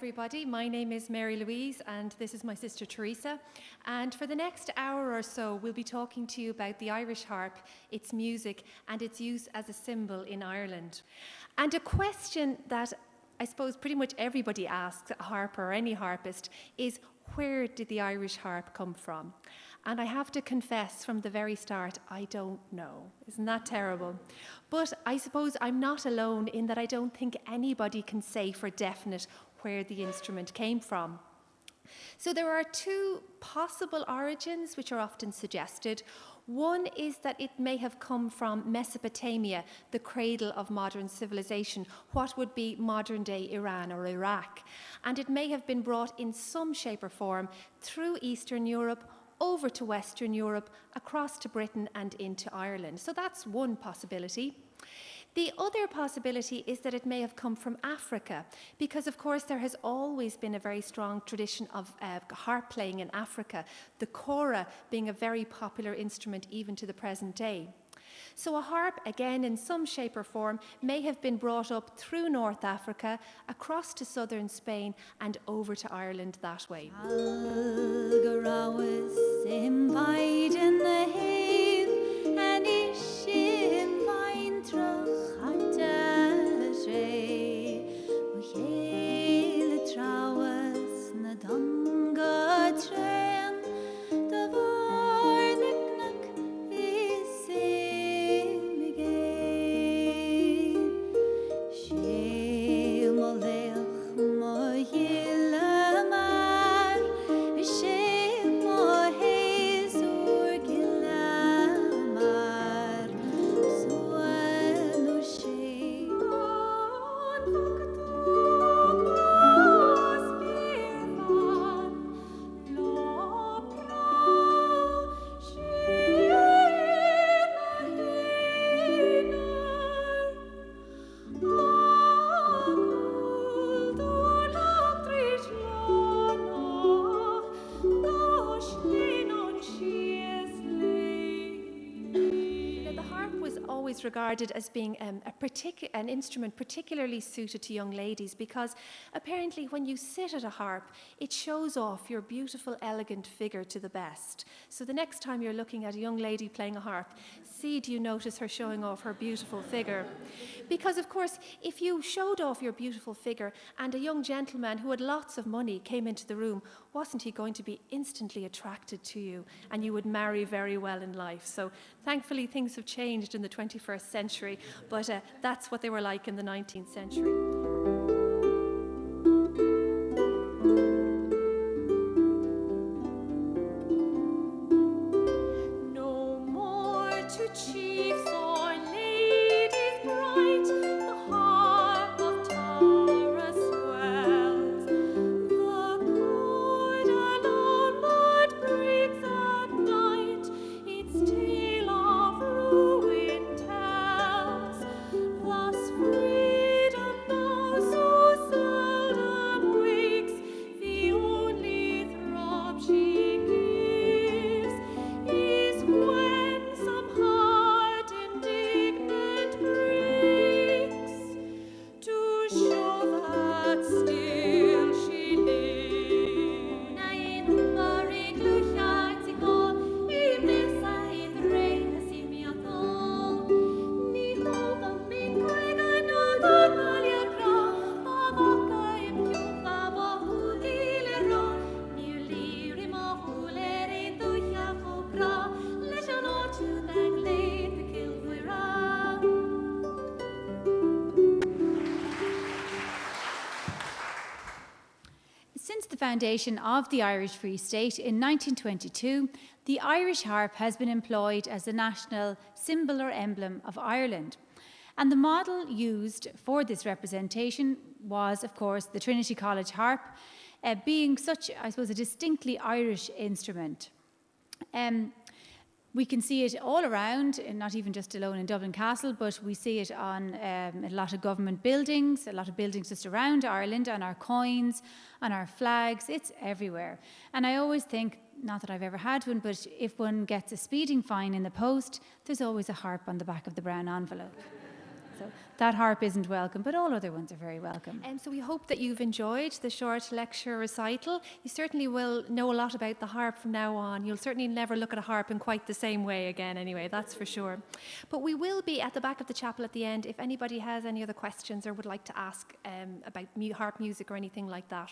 everybody. My name is Mary Louise and this is my sister Teresa. And for the next hour or so, we'll be talking to you about the Irish harp, its music and its use as a symbol in Ireland. And a question that I suppose pretty much everybody asks a harper or any harpist is, where did the Irish harp come from? And I have to confess from the very start, I don't know. Isn't that terrible? But I suppose I'm not alone in that I don't think anybody can say for definite where the instrument came from. So there are two possible origins which are often suggested. One is that it may have come from Mesopotamia, the cradle of modern civilization, what would be modern-day Iran or Iraq. And it may have been brought in some shape or form through Eastern Europe, over to Western Europe, across to Britain and into Ireland. So that's one possibility. The other possibility is that it may have come from Africa, because of course there has always been a very strong tradition of harp playing in Africa, the kora being a very popular instrument even to the present day. So a harp, again in some shape or form, may have been brought up through North Africa, across to southern Spain and over to Ireland that way. Regarded as being an instrument particularly suited to young ladies, because apparently when you sit at a harp, it shows off your beautiful, elegant figure to the best. So the next time you're looking at a young lady playing a harp, do you notice her showing off her beautiful figure? Because of course, if you showed off your beautiful figure and a young gentleman who had lots of money came into the room, wasn't he going to be instantly attracted to you and you would marry very well in life? So thankfully things have changed in the 21st century, but that's what they were like in the 19th century. Foundation of the Irish Free State in 1922, the Irish harp has been employed as the national symbol or emblem of Ireland. And the model used for this representation was, of course, the Trinity College harp, being such, I suppose, a distinctly Irish instrument. We can see it all around, and not even just alone in Dublin Castle, but we see it on a lot of government buildings, a lot of buildings just around Ireland, on our coins, on our flags. It's everywhere. And I always think, not that I've ever had one, but if one gets a speeding fine in the post, there's always a harp on the back of the brown envelope. So that harp isn't welcome, but all other ones are very welcome. And so we hope that you've enjoyed the short lecture recital. You certainly will know a lot about the harp from now on. You'll certainly never look at a harp in quite the same way again anyway, that's for sure. But we will be at the back of the chapel at the end if anybody has any other questions or would like to ask about harp music or anything like that.